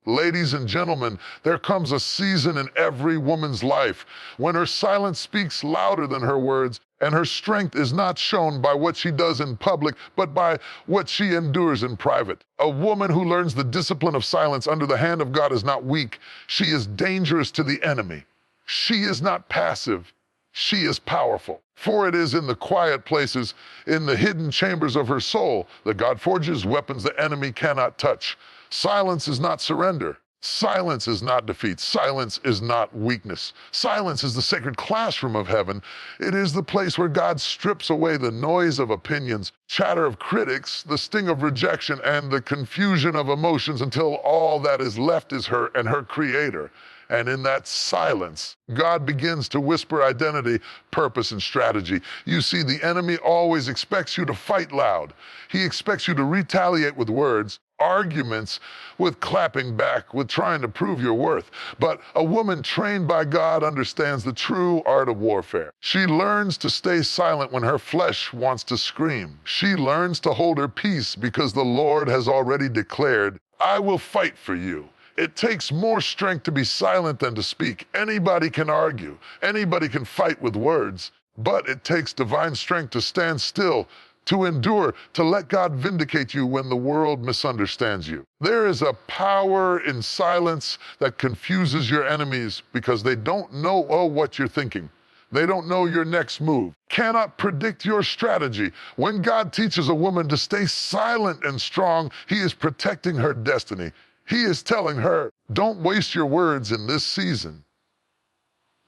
Ladies and gentlemen, there comes a season in every woman's life when her silence speaks louder than her words, and her strength is not shown by what she does in public, but by what she endures in private. A woman who learns the discipline of silence under the hand of God is not weak. She is dangerous to the enemy. She is not passive. She is powerful. For it is in the quiet places, in the hidden chambers of her soul, that God forges weapons the enemy cannot touch. Silence is not surrender. Silence is not defeat. Silence is not weakness. Silence is the sacred classroom of heaven. It is the place where God strips away the noise of opinions, chatter of critics, the sting of rejection, and the confusion of emotions until all that is left is her and her Creator. And in that silence, God begins to whisper identity, purpose, and strategy. You see, the enemy always expects you to fight loud. He expects you to retaliate with words, arguments with clapping back, with trying to prove your worth. But a woman trained by God understands the true art of warfare. She learns to stay silent when her flesh wants to scream. She learns to hold her peace because the Lord has already declared, "I will fight for you." It takes more strength to be silent than to speak. Anybody can argue. Anybody can fight with words. But it takes divine strength to stand still, to endure, to let God vindicate you when the world misunderstands you. There is a power in silence that confuses your enemies because they don't know what you're thinking. They don't know your next move, cannot predict your strategy. When God teaches a woman to stay silent and strong, He is protecting her destiny. He is telling her, don't waste your words in this season.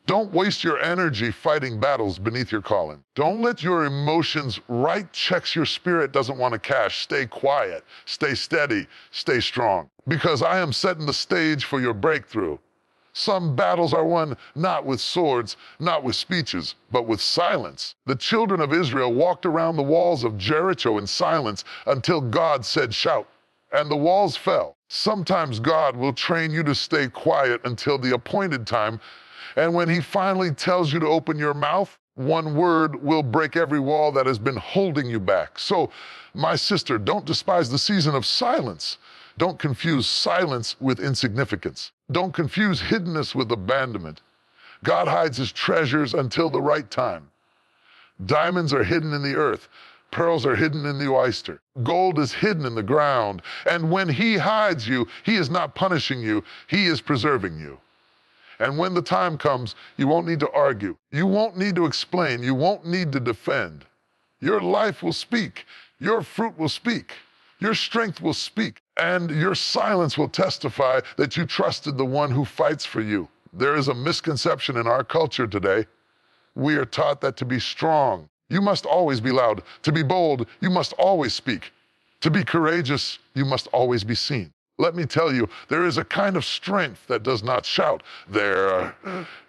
Don't waste your energy fighting battles beneath your calling. Don't let your emotions write checks your spirit doesn't want to cash. Stay quiet, stay steady, stay strong. Because I am setting the stage for your breakthrough. Some battles are won not with swords, not with speeches, but with silence. The children of Israel walked around the walls of Jericho in silence until God said, shout, and the walls fell. Sometimes God will train you to stay quiet until the appointed time, and when He finally tells you to open your mouth, one word will break every wall that has been holding you back. So, my sister, don't despise the season of silence. Don't confuse silence with insignificance. Don't confuse hiddenness with abandonment. God hides His treasures until the right time. Diamonds are hidden in the earth. Pearls are hidden in the oyster. Gold is hidden in the ground. And when He hides you, He is not punishing you. He is preserving you. And when the time comes, you won't need to argue. You won't need to explain. You won't need to defend. Your life will speak. Your fruit will speak. Your strength will speak. And your silence will testify that you trusted the one who fights for you. There is a misconception in our culture today. We are taught that to be strong, you must always be loud. To be bold, you must always speak. To be courageous, you must always be seen. Let me tell you, there is a kind of strength that does not shout. There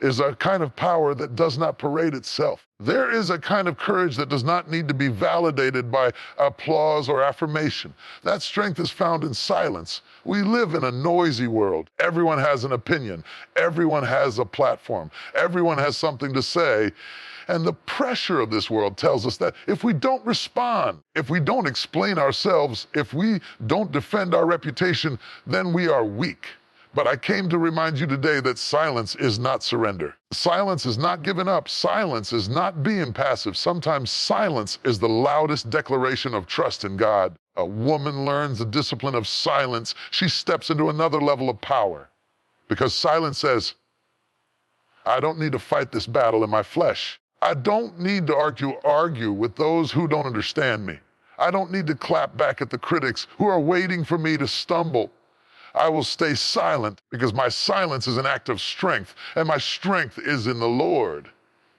is a kind of power that does not parade itself. There is a kind of courage that does not need to be validated by applause or affirmation. That strength is found in silence. We live in a noisy world. Everyone has an opinion. Everyone has a platform. Everyone has something to say. And the pressure of this world tells us that if we don't respond, if we don't explain ourselves, if we don't defend our reputation, then we are weak. But I came to remind you today that silence is not surrender. Silence is not giving up. Silence is not being passive. Sometimes silence is the loudest declaration of trust in God. A woman learns the discipline of silence. She steps into another level of power. Because silence says, I don't need to fight this battle in my flesh. I don't need to argue with those who don't understand me. I don't need to clap back at the critics who are waiting for me to stumble. I will stay silent because my silence is an act of strength, and my strength is in the Lord.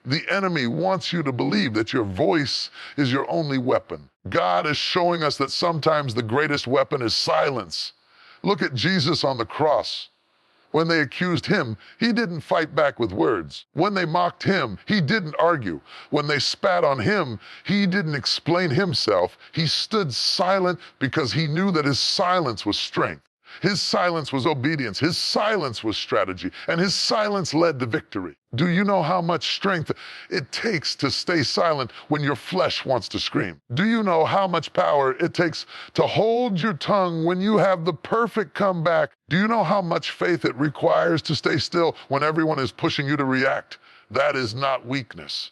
The enemy wants you to believe that your voice is your only weapon. God is showing us that sometimes the greatest weapon is silence. Look at Jesus on the cross. When they accused Him, He didn't fight back with words. When they mocked Him, He didn't argue. When they spat on Him, He didn't explain Himself. He stood silent because He knew that His silence was strength. His silence was obedience. His silence was strategy. And his silence led to victory. Do you know how much strength it takes to stay silent when your flesh wants to scream? Do you know how much power it takes to hold your tongue when you have the perfect comeback? Do you know how much faith it requires to stay still when everyone is pushing you to react? That is not weakness.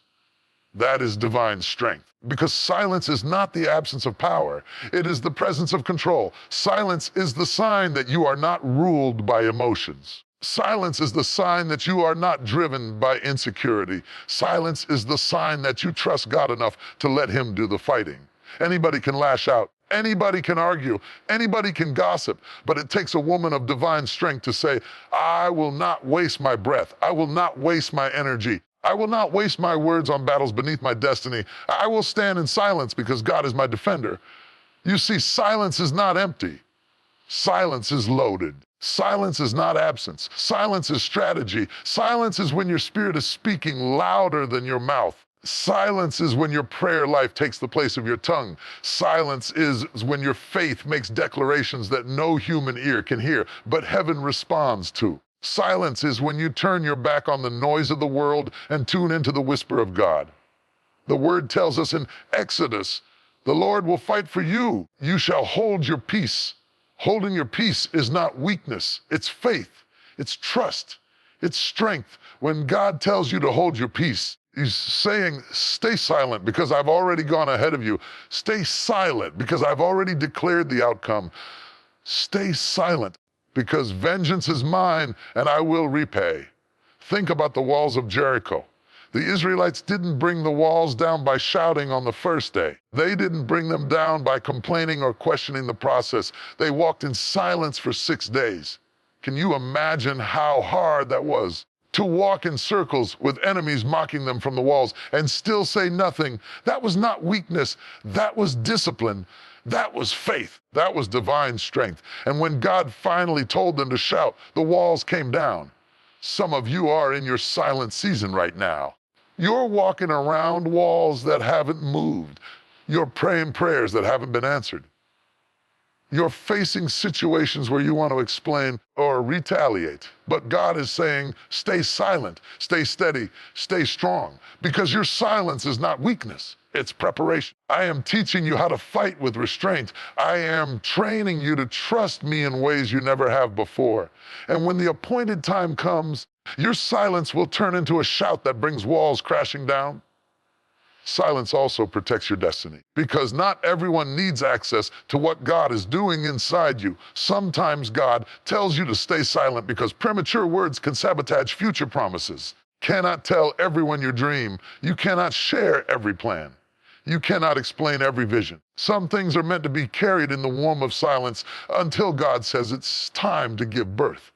That is divine strength. Because silence is not the absence of power. It is the presence of control. Silence is the sign that you are not ruled by emotions. Silence is the sign that you are not driven by insecurity. Silence is the sign that you trust God enough to let him do the fighting. Anybody can lash out. Anybody can argue. Anybody can gossip. But it takes a woman of divine strength to say, I will not waste my breath. I will not waste my energy. I will not waste my words on battles beneath my destiny. I will stand in silence because God is my defender. You see, silence is not empty. Silence is loaded. Silence is not absence. Silence is strategy. Silence is when your spirit is speaking louder than your mouth. Silence is when your prayer life takes the place of your tongue. Silence is when your faith makes declarations that no human ear can hear, but heaven responds to. Silence is when you turn your back on the noise of the world and tune into the whisper of God. The word tells us in Exodus, the Lord will fight for you. You shall hold your peace. Holding your peace is not weakness. It's faith. It's trust. It's strength. When God tells you to hold your peace, he's saying, stay silent because I've already gone ahead of you. Stay silent because I've already declared the outcome. Stay silent because vengeance is mine and I will repay. Think about the walls of Jericho. The Israelites didn't bring the walls down by shouting on the first day. They didn't bring them down by complaining or questioning the process. They walked in silence for 6 days. Can you imagine how hard that was? To walk in circles with enemies mocking them from the walls and still say nothing. That was not weakness. That was discipline. That was faith. That was divine strength. And when God finally told them to shout, the walls came down. Some of you are in your silent season right now. You're walking around walls that haven't moved. You're praying prayers that haven't been answered. You're facing situations where you want to explain or retaliate. But God is saying, stay silent, stay steady, stay strong, because your silence is not weakness. It's preparation. I am teaching you how to fight with restraint. I am training you to trust me in ways you never have before. And when the appointed time comes, your silence will turn into a shout that brings walls crashing down. Silence also protects your destiny, because not everyone needs access to what God is doing inside you. Sometimes God tells you to stay silent because premature words can sabotage future promises. Cannot tell everyone your dream. You cannot share every plan. You cannot explain every vision. Some things are meant to be carried in the womb of silence until God says it's time to give birth.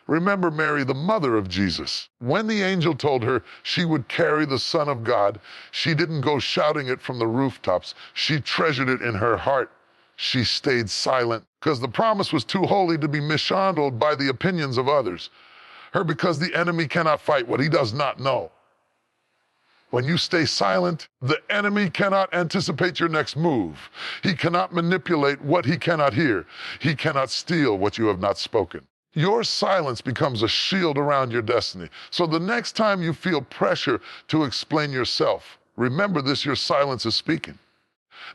Remember Mary, the mother of Jesus. When the angel told her she would carry the Son of God, she didn't go shouting it from the rooftops. She treasured it in her heart. She stayed silent because the promise was too holy to be mishandled by the opinions of others. Because the enemy cannot fight what he does not know. When you stay silent, the enemy cannot anticipate your next move. He cannot manipulate what he cannot hear. He cannot steal what you have not spoken. Your silence becomes a shield around your destiny. So the next time you feel pressure to explain yourself, remember this, your silence is speaking.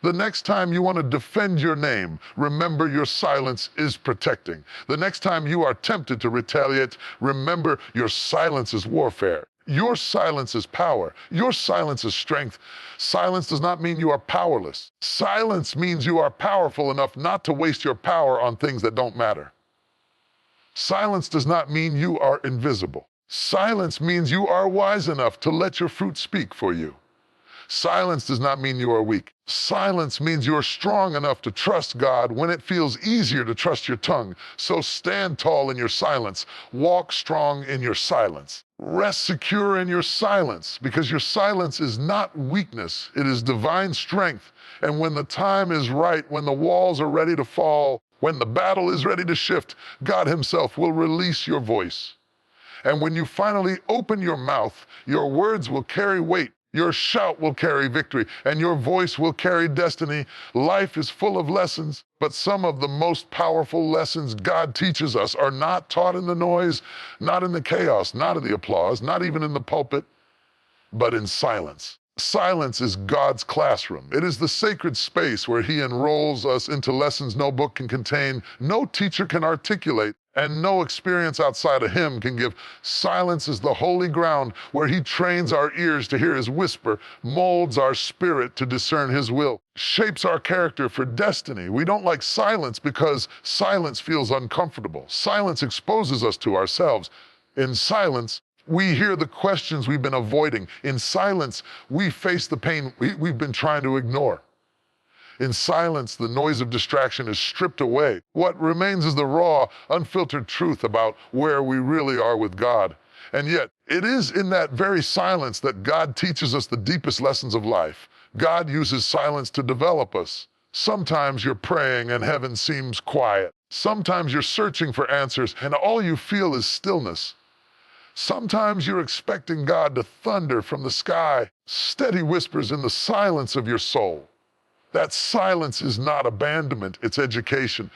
The next time you want to defend your name, remember your silence is protecting. The next time you are tempted to retaliate, remember your silence is warfare. Your silence is power. Your silence is strength. Silence does not mean you are powerless. Silence means you are powerful enough not to waste your power on things that don't matter. Silence does not mean you are invisible. Silence means you are wise enough to let your fruit speak for you. Silence does not mean you are weak. Silence means you are strong enough to trust God when it feels easier to trust your tongue. So stand tall in your silence. Walk strong in your silence. Rest secure in your silence, because your silence is not weakness. It is divine strength. And when the time is right, when the walls are ready to fall, when the battle is ready to shift, God himself will release your voice. And when you finally open your mouth, your words will carry weight Your shout will carry victory, and your voice will carry destiny. Life is full of lessons, but some of the most powerful lessons God teaches us are not taught in the noise, not in the chaos, not in the applause, not even in the pulpit, but in silence. Silence is God's classroom. It is the sacred space where He enrolls us into lessons no book can contain, no teacher can articulate, and no experience outside of Him can give. Silence is the holy ground where He trains our ears to hear His whisper, molds our spirit to discern His will, shapes our character for destiny. We don't like silence because silence feels uncomfortable. Silence exposes us to ourselves. In silence, we hear the questions we've been avoiding. In silence, we face the pain we've been trying to ignore. In silence, the noise of distraction is stripped away. What remains is the raw, unfiltered truth about where we really are with God. And yet, it is in that very silence that God teaches us the deepest lessons of life. God uses silence to develop us. Sometimes you're praying and heaven seems quiet. Sometimes you're searching for answers and all you feel is stillness. Sometimes you're expecting God to thunder from the sky, steady whispers in the silence of your soul. That silence is not abandonment, it's education.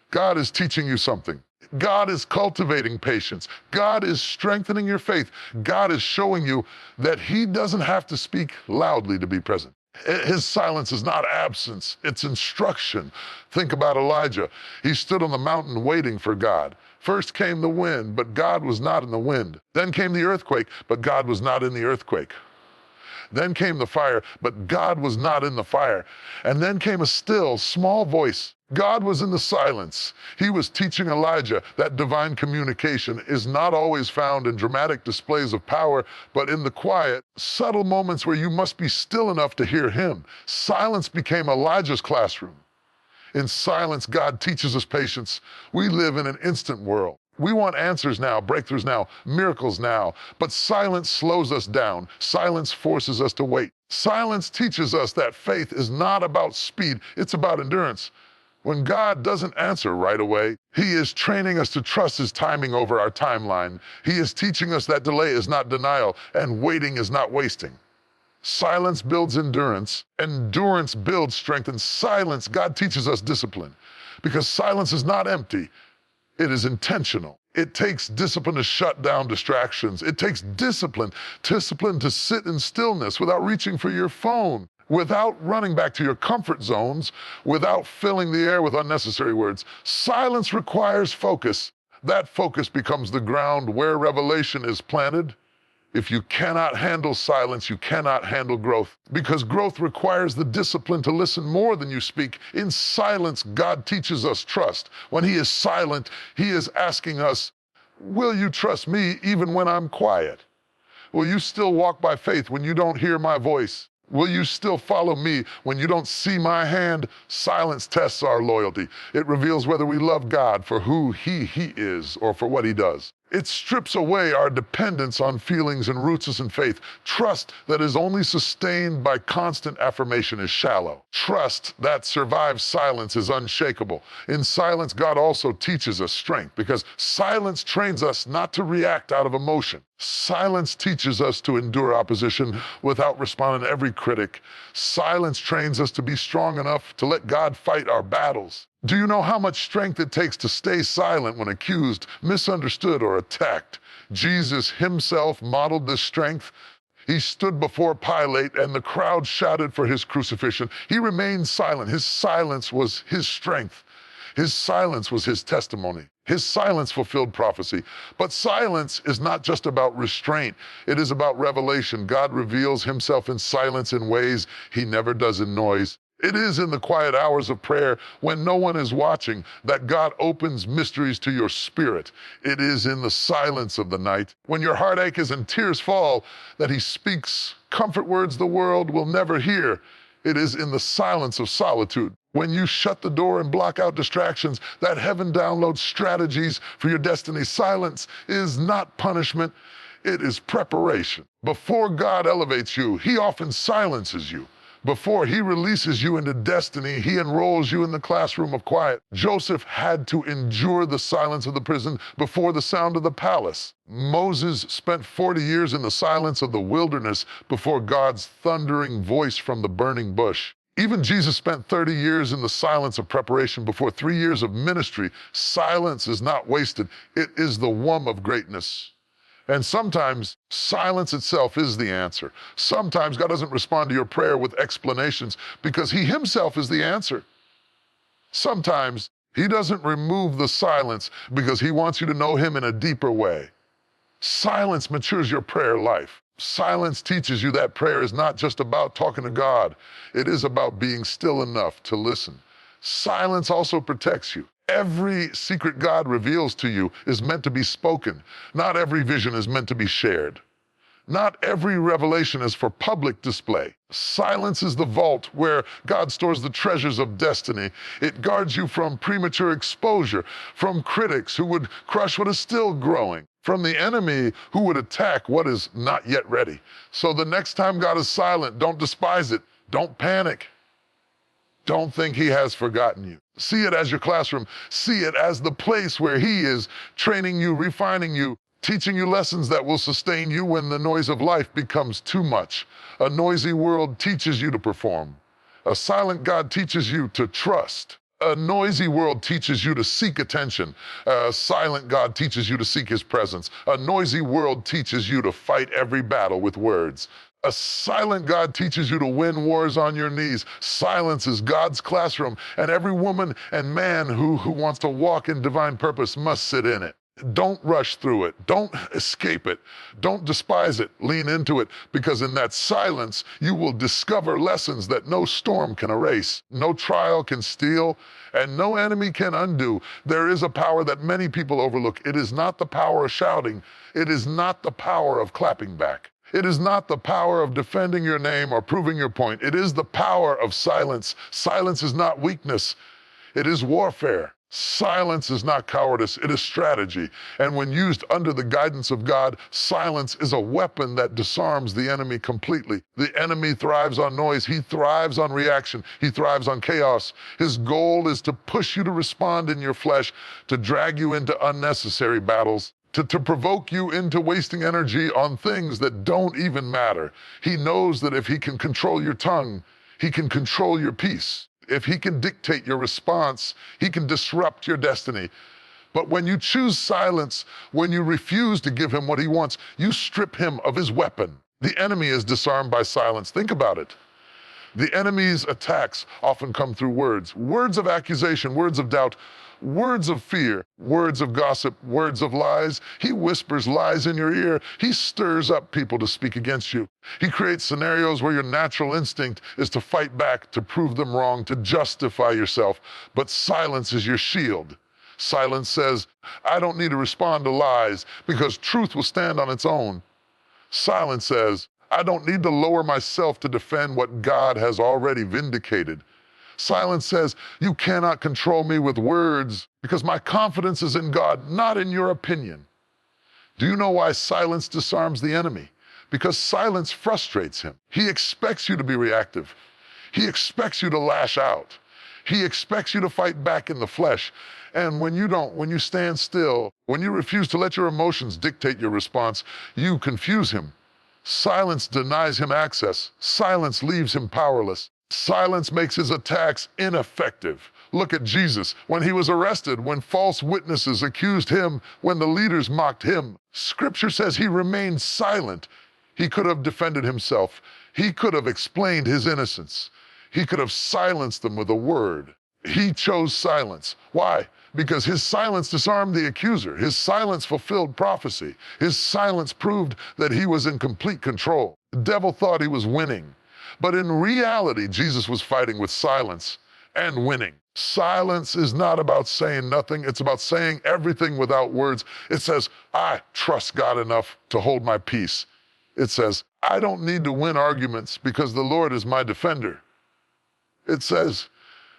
God is teaching you something. God is cultivating patience. God is strengthening your faith. God is showing you that He doesn't have to speak loudly to be present. His silence is not absence, it's instruction. Think about Elijah. He stood on the mountain waiting for God. First came the wind, but God was not in the wind. Then came the earthquake, but God was not in the earthquake. Then came the fire, but God was not in the fire. And then came a still, small voice. God was in the silence. He was teaching Elijah that divine communication is not always found in dramatic displays of power, but in the quiet, subtle moments where you must be still enough to hear Him. Silence became Elijah's classroom. In silence, God teaches us patience. We live in an instant world. We want answers now, breakthroughs now, miracles now. But silence slows us down. Silence forces us to wait. Silence teaches us that faith is not about speed, it's about endurance. When God doesn't answer right away, He is training us to trust His timing over our timeline. He is teaching us that delay is not denial and waiting is not wasting. Silence builds endurance. Endurance builds strength. And silence, God teaches us discipline. Because silence is not empty. It is intentional. It takes discipline to shut down distractions. It takes discipline to sit in stillness without reaching for your phone, without running back to your comfort zones, without filling the air with unnecessary words. Silence requires focus. That focus becomes the ground where revelation is planted. If you cannot handle silence, you cannot handle growth, because growth requires the discipline to listen more than you speak. In silence, God teaches us trust. When He is silent, He is asking us, will you trust me even when I'm quiet? Will you still walk by faith when you don't hear my voice? Will you still follow me when you don't see my hand? Silence tests our loyalty. It reveals whether we love God for who He is or for what He does. It strips away our dependence on feelings and roots us in faith. Trust that is only sustained by constant affirmation is shallow. Trust that survives silence is unshakable. In silence, God also teaches us strength, because silence trains us not to react out of emotion. Silence teaches us to endure opposition without responding to every critic. Silence trains us to be strong enough to let God fight our battles. Do you know how much strength it takes to stay silent when accused, misunderstood, or attacked? Jesus Himself modeled this strength. He stood before Pilate and the crowd shouted for His crucifixion. He remained silent. His silence was His strength. His silence was His testimony. His silence fulfilled prophecy. But silence is not just about restraint. It is about revelation. God reveals Himself in silence in ways He never does in noise. It is in the quiet hours of prayer, when no one is watching, that God opens mysteries to your spirit. It is in the silence of the night, when your heartache is and tears fall, that He speaks comfort words the world will never hear. It is in the silence of solitude, when you shut the door and block out distractions, that heaven downloads strategies for your destiny. Silence is not punishment, it is preparation. Before God elevates you, He often silences you. Before he releases you into destiny, he enrolls you in the classroom of quiet. Joseph had to endure the silence of the prison before the sound of the palace. Moses spent 40 years in the silence of the wilderness before God's thundering voice from the burning bush. Even Jesus spent 30 years in the silence of preparation before 3 years of ministry. Silence is not wasted. It is the womb of greatness. And sometimes silence itself is the answer. Sometimes God doesn't respond to your prayer with explanations because he himself is the answer. Sometimes he doesn't remove the silence because he wants you to know him in a deeper way. Silence matures your prayer life. Silence teaches you that prayer is not just about talking to God. It is about being still enough to listen. Silence also protects you. Every secret God reveals to you is meant to be spoken. Not every vision is meant to be shared. Not every revelation is for public display. Silence is the vault where God stores the treasures of destiny. It guards you from premature exposure, from critics who would crush what is still growing, from the enemy who would attack what is not yet ready. So the next time God is silent, don't despise it. Don't panic. Don't think he has forgotten you. See it as your classroom. See it as the place where he is training you, refining you, teaching you lessons that will sustain you when the noise of life becomes too much. A noisy world teaches you to perform. A silent God teaches you to trust. A noisy world teaches you to seek attention. A silent God teaches you to seek his presence. A noisy world teaches you to fight every battle with words. A silent God teaches you to win wars on your knees. Silence is God's classroom, and every woman and man who wants to walk in divine purpose must sit in it. Don't rush through it. Don't escape it. Don't despise it. Lean into it, because in that silence, you will discover lessons that no storm can erase, no trial can steal, and no enemy can undo. There is a power that many people overlook. It is not the power of shouting. It is not the power of clapping back. It is not the power of defending your name or proving your point. It is the power of silence. Silence is not weakness. It is warfare. Silence is not cowardice, it is strategy. And when used under the guidance of God, silence is a weapon that disarms the enemy completely. The enemy thrives on noise. He thrives on reaction. He thrives on chaos. His goal is to push you to respond in your flesh, to drag you into unnecessary battles, to provoke you into wasting energy on things that don't even matter. He knows that if he can control your tongue, he can control your peace. If he can dictate your response, he can disrupt your destiny. But when you choose silence, when you refuse to give him what he wants, you strip him of his weapon. The enemy is disarmed by silence. Think about it. The enemy's attacks often come through words. Words of accusation, words of doubt, words of fear, words of gossip, words of lies. He whispers lies in your ear. He stirs up people to speak against you. He creates scenarios where your natural instinct is to fight back, to prove them wrong, to justify yourself. But silence is your shield. Silence says, I don't need to respond to lies because truth will stand on its own. Silence says, I don't need to lower myself to defend what God has already vindicated. Silence says, you cannot control me with words because my confidence is in God, not in your opinion. Do you know why silence disarms the enemy? Because silence frustrates him. He expects you to be reactive. He expects you to lash out. He expects you to fight back in the flesh. And when you don't, when you stand still, when you refuse to let your emotions dictate your response, you confuse him. Silence denies him access. Silence leaves him powerless. Silence makes his attacks ineffective. Look at Jesus. When he was arrested, when false witnesses accused him, when the leaders mocked him, Scripture says he remained silent. He could have defended himself. He could have explained his innocence. He could have silenced them with a word. He chose silence. Why? Because his silence disarmed the accuser. His silence fulfilled prophecy. His silence proved that he was in complete control. The devil thought he was winning. But in reality, Jesus was fighting with silence and winning. Silence is not about saying nothing. It's about saying everything without words. It says, I trust God enough to hold my peace. It says, I don't need to win arguments because the Lord is my defender. It says,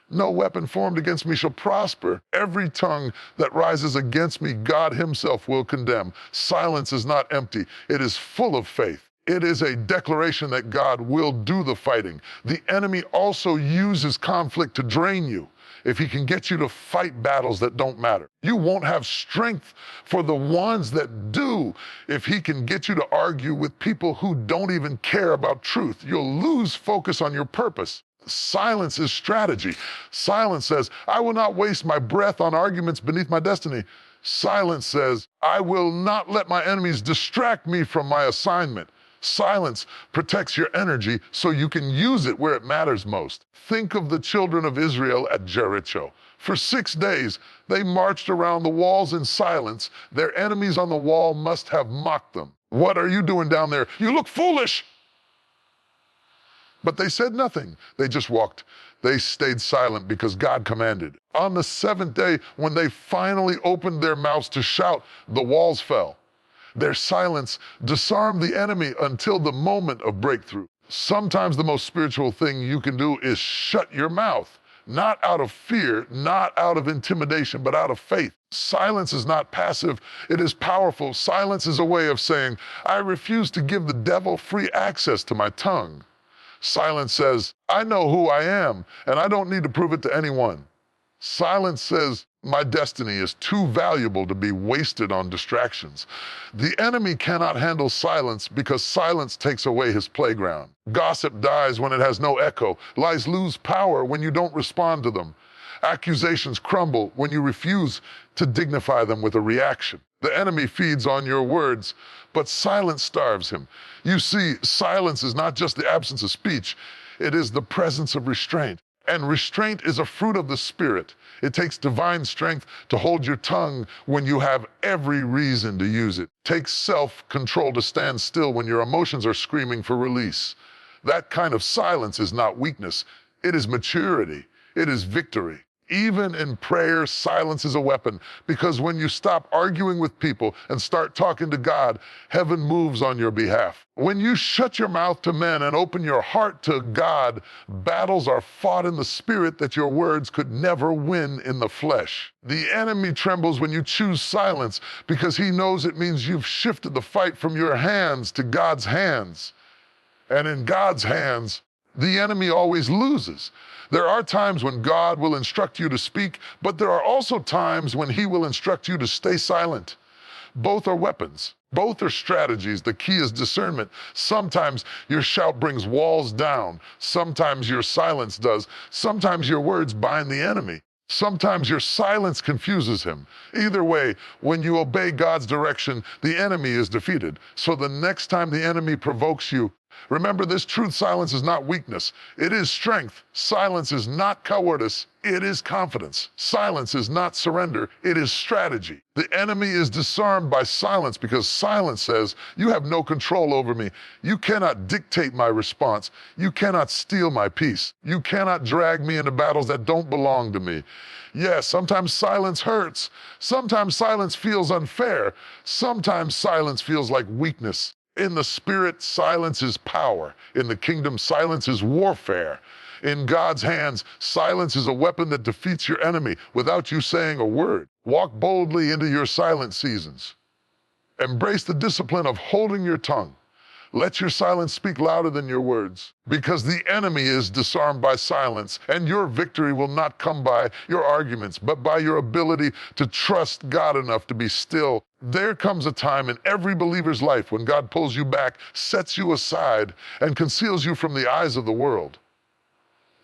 no weapon formed against me shall prosper. Every tongue that rises against me, God himself will condemn. Silence is not empty. It is full of faith. It is a declaration that God will do the fighting. The enemy also uses conflict to drain you. If he can get you to fight battles that don't matter, you won't have strength for the ones that do. If he can get you to argue with people who don't even care about truth, you'll lose focus on your purpose. Silence is strategy. Silence says, I will not waste my breath on arguments beneath my destiny. Silence says, I will not let my enemies distract me from my assignment. Silence protects your energy so you can use it where it matters most. Think of the children of Israel at Jericho. For 6 days, they marched around the walls in silence. Their enemies on the wall must have mocked them. What are you doing down there? You look foolish. But they said nothing. They just walked. They stayed silent because God commanded. On the 7th day, when they finally opened their mouths to shout, the walls fell. Their silence disarmed the enemy until the moment of breakthrough. Sometimes the most spiritual thing you can do is shut your mouth, not out of fear, not out of intimidation, but out of faith. Silence is not passive, it is powerful. Silence is a way of saying, I refuse to give the devil free access to my tongue. Silence says, I know who I am, and I don't need to prove it to anyone. Silence says, my destiny is too valuable to be wasted on distractions. The enemy cannot handle silence because silence takes away his playground. Gossip dies when it has no echo. Lies lose power when you don't respond to them. Accusations crumble when you refuse to dignify them with a reaction. The enemy feeds on your words, but silence starves him. You see, silence is not just the absence of speech, it is the presence of restraint. And restraint is a fruit of the Spirit. It takes divine strength to hold your tongue when you have every reason to use it. It takes self-control to stand still when your emotions are screaming for release. That kind of silence is not weakness. It is maturity. It is victory. Even in prayer, silence is a weapon, because when you stop arguing with people and start talking to God, heaven moves on your behalf. When you shut your mouth to men and open your heart to God, battles are fought in the spirit that your words could never win in the flesh. The enemy trembles when you choose silence because he knows it means you've shifted the fight from your hands to God's hands. And in God's hands, the enemy always loses. There are times when God will instruct you to speak, but there are also times when he will instruct you to stay silent. Both are weapons. Both are strategies. The key is discernment. Sometimes your shout brings walls down. Sometimes your silence does. Sometimes your words bind the enemy. Sometimes your silence confuses him. Either way, when you obey God's direction, the enemy is defeated. So the next time the enemy provokes you, remember this truth: silence is not weakness. It is strength. Silence is not cowardice. It is confidence. Silence is not surrender. It is strategy. The enemy is disarmed by silence because silence says, you have no control over me. You cannot dictate my response. You cannot steal my peace. You cannot drag me into battles that don't belong to me. Yes, sometimes silence hurts. Sometimes silence feels unfair. Sometimes silence feels like weakness. In the spirit, silence is power. In the kingdom, silence is warfare. In God's hands, silence is a weapon that defeats your enemy without you saying a word. Walk boldly into your silent seasons. Embrace the discipline of holding your tongue. Let your silence speak louder than your words, because the enemy is disarmed by silence, and your victory will not come by your arguments, but by your ability to trust God enough to be still. There comes a time in every believer's life when God pulls you back, sets you aside, and conceals you from the eyes of the world.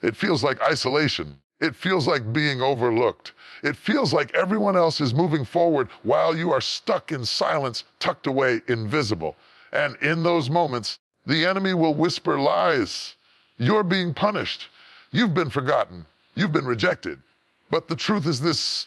It feels like isolation. It feels like being overlooked. It feels like everyone else is moving forward while you are stuck in silence, tucked away, invisible. And in those moments, the enemy will whisper lies. You're being punished. You've been forgotten. You've been rejected. But the truth is this: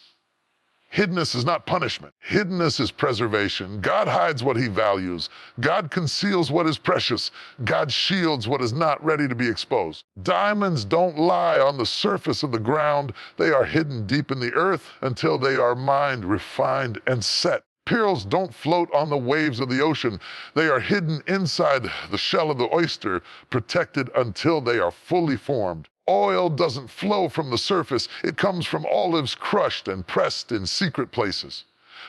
hiddenness is not punishment. Hiddenness is preservation. God hides what he values. God conceals what is precious. God shields what is not ready to be exposed. Diamonds don't lie on the surface of the ground. They are hidden deep in the earth until they are mined, refined, and set. Pearls don't float on the waves of the ocean. They are hidden inside the shell of the oyster, protected until they are fully formed. Oil doesn't flow from the surface. It comes from olives crushed and pressed in secret places.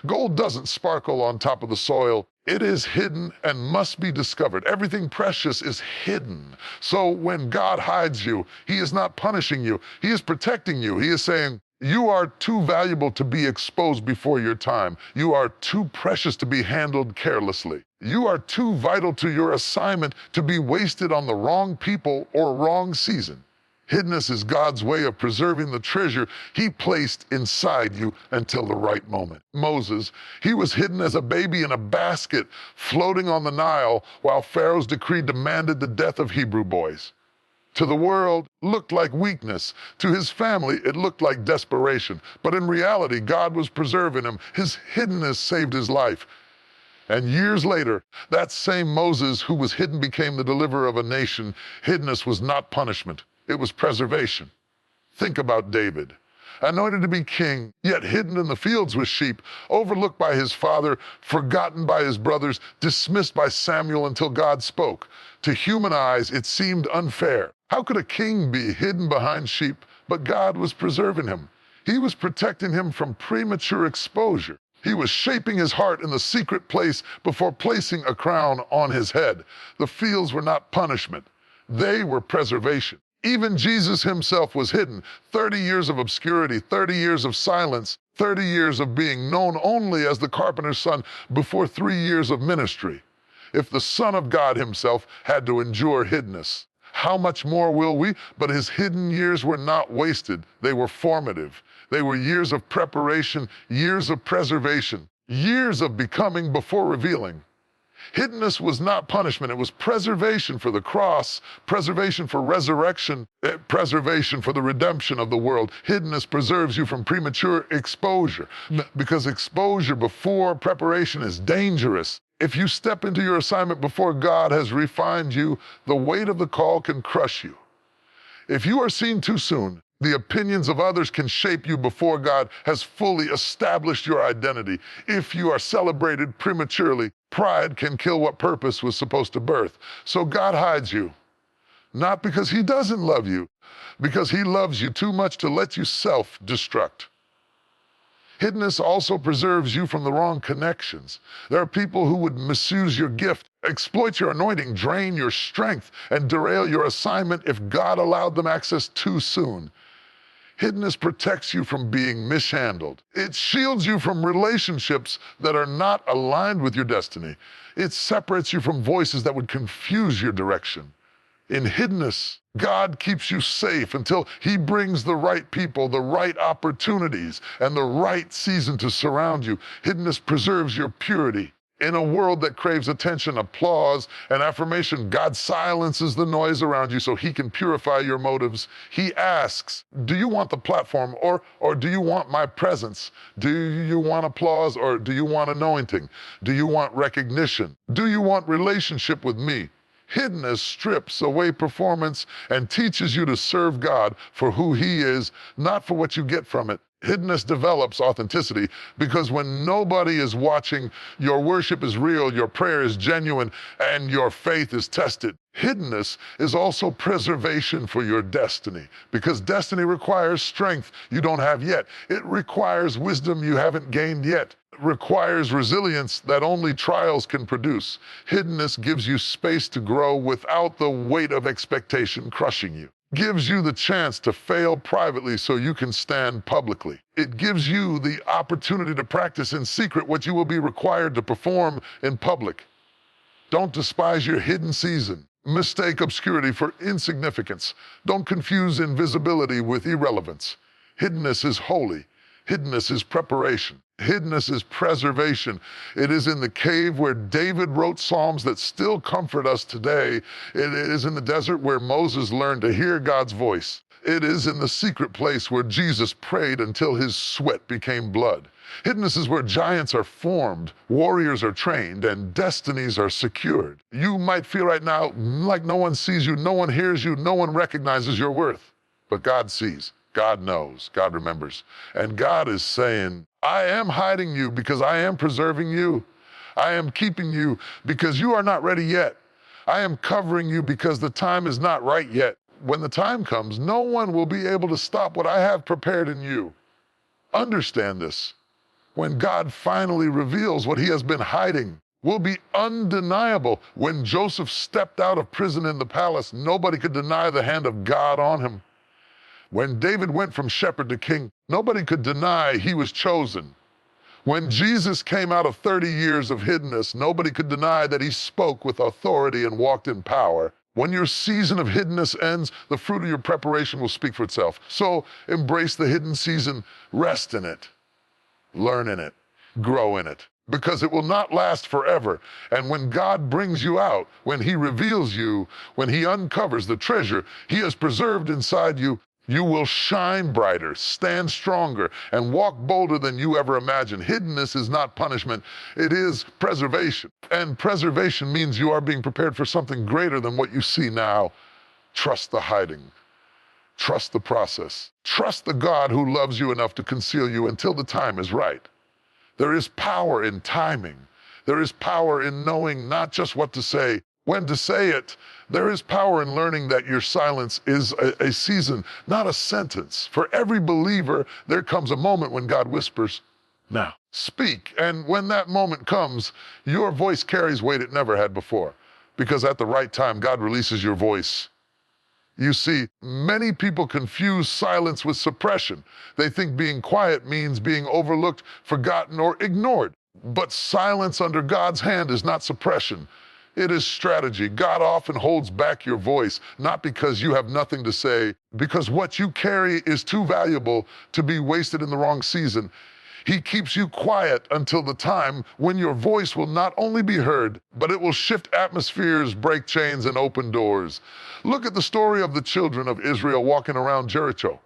Gold doesn't sparkle on top of the soil. It is hidden and must be discovered. Everything precious is hidden. So when God hides you, He is not punishing you. He is protecting you. He is saying, you are too valuable to be exposed before your time. You are too precious to be handled carelessly. You are too vital to your assignment to be wasted on the wrong people or wrong season. Hiddenness is God's way of preserving the treasure He placed inside you until the right moment. Moses, he was hidden as a baby in a basket floating on the Nile while Pharaoh's decree demanded the death of Hebrew boys. To the world, it looked like weakness. To his family, it looked like desperation. But in reality, God was preserving him. His hiddenness saved his life. And years later, that same Moses who was hidden became the deliverer of a nation. Hiddenness was not punishment. It was preservation. Think about David. Anointed to be king, yet hidden in the fields with sheep, overlooked by his father, forgotten by his brothers, dismissed by Samuel until God spoke. To human eyes, it seemed unfair. How could a king be hidden behind sheep? But God was preserving him. He was protecting him from premature exposure. He was shaping his heart in the secret place before placing a crown on his head. The fields were not punishment. They were preservation. Even Jesus himself was hidden. 30 years of obscurity, 30 years of silence, 30 years of being known only as the carpenter's son before 3 years of ministry. If the Son of God himself had to endure hiddenness, how much more will we? But his hidden years were not wasted. They were formative. They were years of preparation, years of preservation, years of becoming before revealing. Hiddenness was not punishment. It was preservation for the cross, preservation for resurrection, preservation for the redemption of the world. Hiddenness preserves you from premature exposure, because exposure before preparation is dangerous. If you step into your assignment before God has refined you, the weight of the call can crush you. If you are seen too soon, the opinions of others can shape you before God has fully established your identity. If you are celebrated prematurely, pride can kill what purpose was supposed to birth. So God hides you, not because He doesn't love you, because He loves you too much to let you self-destruct. Hiddenness also preserves you from the wrong connections. There are people who would misuse your gift, exploit your anointing, drain your strength, and derail your assignment if God allowed them access too soon. Hiddenness protects you from being mishandled. It shields you from relationships that are not aligned with your destiny. It separates you from voices that would confuse your direction. In hiddenness, God keeps you safe until He brings the right people, the right opportunities, and the right season to surround you. Hiddenness preserves your purity. In a world that craves attention, applause, and affirmation, God silences the noise around you so He can purify your motives. He asks, do you want the platform or do you want my presence? Do you want applause or do you want anointing? Do you want recognition? Do you want relationship with me? Hiddenness strips away performance and teaches you to serve God for who He is, not for what you get from it. Hiddenness develops authenticity because when nobody is watching, your worship is real, your prayer is genuine, and your faith is tested. Hiddenness is also preservation for your destiny because destiny requires strength you don't have yet. It requires wisdom you haven't gained yet. It requires resilience that only trials can produce. Hiddenness gives you space to grow without the weight of expectation crushing you. Gives you the chance to fail privately so you can stand publicly. It gives you the opportunity to practice in secret what you will be required to perform in public. Don't despise your hidden season. Mistake obscurity for insignificance. Don't confuse invisibility with irrelevance. Hiddenness is holy. Hiddenness is preparation. Hiddenness is preservation. It is in the cave where David wrote psalms that still comfort us today. It is in the desert where Moses learned to hear God's voice. It is in the secret place where Jesus prayed until his sweat became blood. Hiddenness is where giants are formed, warriors are trained, and destinies are secured. You might feel right now like no one sees you, no one hears you, no one recognizes your worth. But God sees, God knows, God remembers. And God is saying, I am hiding you because I am preserving you. I am keeping you because you are not ready yet. I am covering you because the time is not right yet. When the time comes, no one will be able to stop what I have prepared in you. Understand this. when God finally reveals what he has been hiding, will be undeniable. When Joseph stepped out of prison in the palace, nobody could deny the hand of God on him. When David went from shepherd to king, nobody could deny he was chosen. When Jesus came out of 30 years of hiddenness, nobody could deny that he spoke with authority and walked in power. When your season of hiddenness ends, the fruit of your preparation will speak for itself. So embrace the hidden season, rest in it, learn in it, grow in it, because it will not last forever. And when God brings you out, when he reveals you, when he uncovers the treasure he has preserved inside you, you will shine brighter, stand stronger, and walk bolder than you ever imagined. Hiddenness is not punishment, it is preservation. And preservation means you are being prepared for something greater than what you see now. Trust the hiding. Trust the process. Trust the God who loves you enough to conceal you until the time is right. There is power in timing. There is power in knowing not just what to say, when to say it. There is power in learning that your silence is a season, not a sentence. For every believer, there comes a moment when God whispers, "Now, speak." And when that moment comes, your voice carries weight it never had before. Because at the right time, God releases your voice. You see, many people confuse silence with suppression. They think being quiet means being overlooked, forgotten, or ignored. But silence under God's hand is not suppression. It is strategy. God often holds back your voice, not because you have nothing to say, because what you carry is too valuable to be wasted in the wrong season. He keeps you quiet until the time when your voice will not only be heard, but it will shift atmospheres, break chains, and open doors. Look at the story of the children of Israel walking around Jericho.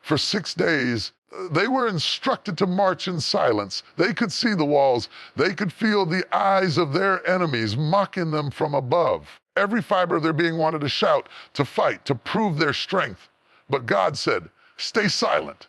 For 6 days, they were instructed to march in silence. They could see the walls. They could feel the eyes of their enemies mocking them from above. Every fiber of their being wanted to shout, to fight, to prove their strength. But God said, "Stay silent."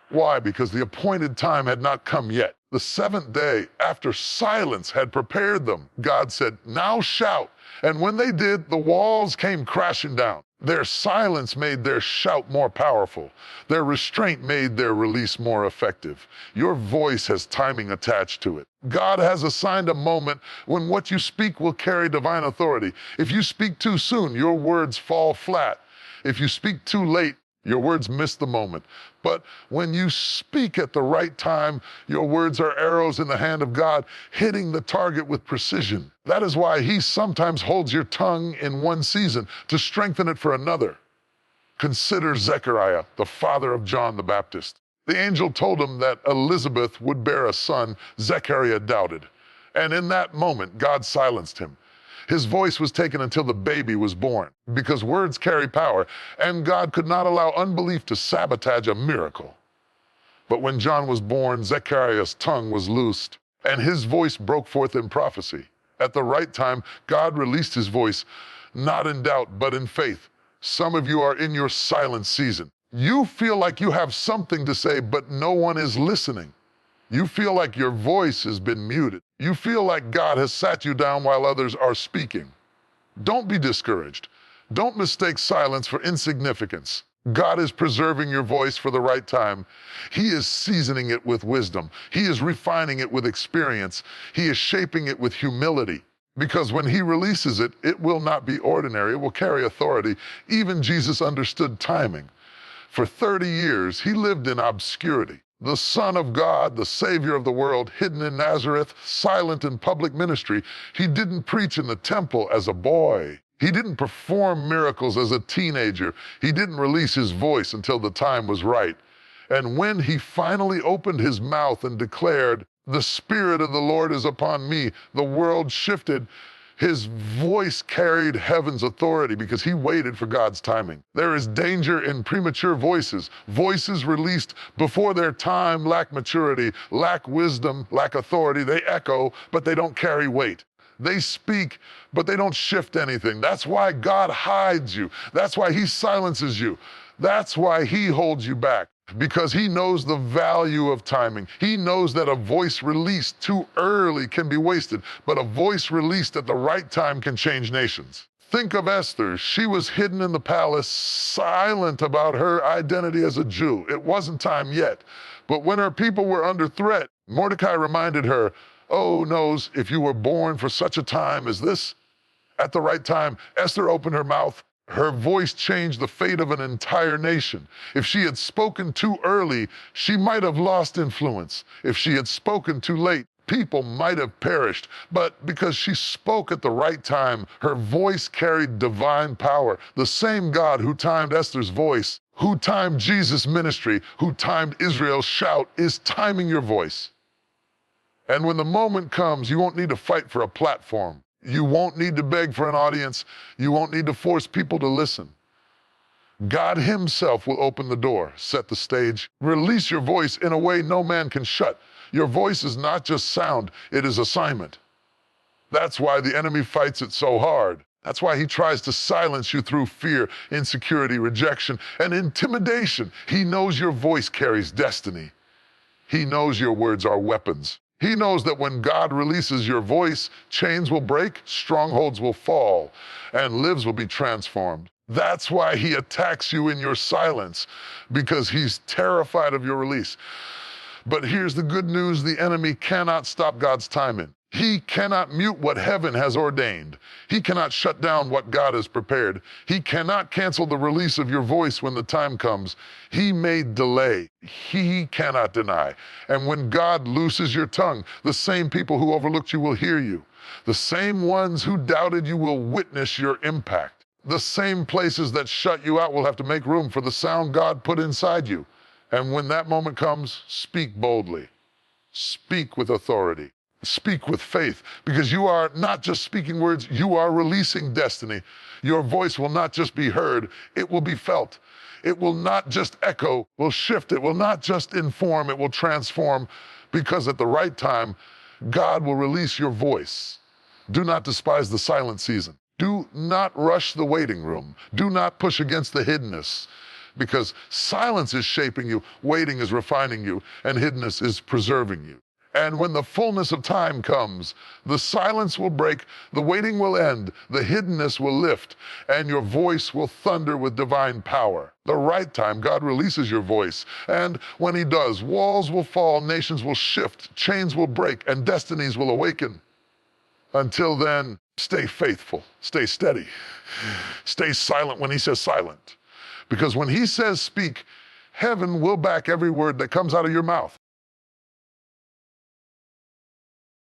Why? Because the appointed time had not come yet. The 7th day, after silence had prepared them, God said, "Now shout." And when they did, the walls came crashing down. Their silence made their shout more powerful. Their restraint made their release more effective. Your voice has timing attached to it. God has assigned a moment when what you speak will carry divine authority. If you speak too soon, your words fall flat. If you speak too late, your words miss the moment. But when you speak at the right time, your words are arrows in the hand of God, hitting the target with precision. That is why he sometimes holds your tongue in one season to strengthen it for another. Consider Zechariah, the father of John the Baptist. The angel told him that Elizabeth would bear a son. Zechariah doubted. And in that moment, God silenced him. His voice was taken until the baby was born, because words carry power, and God could not allow unbelief to sabotage a miracle. But when John was born, Zechariah's tongue was loosed, and his voice broke forth in prophecy. At the right time, God released his voice, not in doubt, but in faith. Some of you are in your silent season. You feel like you have something to say, but no one is listening. You feel like your voice has been muted. You feel like God has sat you down while others are speaking. Don't be discouraged. Don't mistake silence for insignificance. God is preserving your voice for the right time. He is seasoning it with wisdom. He is refining it with experience. He is shaping it with humility. Because when he releases it, it will not be ordinary. It will carry authority. Even Jesus understood timing. For 30 years, he lived in obscurity. The Son of God, the Savior of the world, hidden in Nazareth, silent in public ministry. He didn't preach in the temple as a boy. He didn't perform miracles as a teenager. He didn't release his voice until the time was right. And when he finally opened his mouth and declared, "The Spirit of the Lord is upon me," the world shifted. His voice carried heaven's authority because he waited for God's timing. There is danger in premature voices. Voices released before their time lack maturity, lack wisdom, lack authority. They echo, but they don't carry weight. They speak, but they don't shift anything. That's why God hides you. That's why he silences you. That's why he holds you back. Because he knows the value of timing. He knows that a voice released too early can be wasted, but a voice released at the right time can change nations. Think of Esther. She was hidden in the palace, silent about her identity as a Jew. It wasn't time yet. But when her people were under threat, Mordecai reminded her, "Oh, knows if you were born for such a time as this." At the right time, Esther opened her mouth. Her voice changed the fate of an entire nation. If she had spoken too early, she might have lost influence. If she had spoken too late, people might have perished. But because she spoke at the right time, her voice carried divine power. The same God who timed Esther's voice, who timed Jesus' ministry, who timed Israel's shout, is timing your voice. And when the moment comes, you won't need to fight for a platform. You won't need to beg for an audience. You won't need to force people to listen. God himself will open the door, set the stage, release your voice in a way no man can shut. Your voice is not just sound, it is assignment. That's why the enemy fights it so hard. That's why he tries to silence you through fear, insecurity, rejection, and intimidation. He knows your voice carries destiny. He knows your words are weapons. He knows that when God releases your voice, chains will break, strongholds will fall, and lives will be transformed. That's why he attacks you in your silence, because he's terrified of your release. But here's the good news: the enemy cannot stop God's timing. He cannot mute what heaven has ordained. He cannot shut down what God has prepared. He cannot cancel the release of your voice when the time comes. He may delay. He cannot deny. And when God looses your tongue, the same people who overlooked you will hear you. The same ones who doubted you will witness your impact. The same places that shut you out will have to make room for the sound God put inside you. And when that moment comes, speak boldly. Speak with authority. Speak with faith, because you are not just speaking words, you are releasing destiny. Your voice will not just be heard, it will be felt. It will not just echo, will shift. It will not just inform, it will transform, because at the right time, God will release your voice. Do not despise the silent season. Do not rush the waiting room. Do not push against the hiddenness, because silence is shaping you, waiting is refining you, and hiddenness is preserving you. And when the fullness of time comes, the silence will break, the waiting will end, the hiddenness will lift, and your voice will thunder with divine power. The right time, God releases your voice. And when he does, walls will fall, nations will shift, chains will break, and destinies will awaken. Until then, stay faithful, stay steady, stay silent when he says silent. Because when he says speak, heaven will back every word that comes out of your mouth.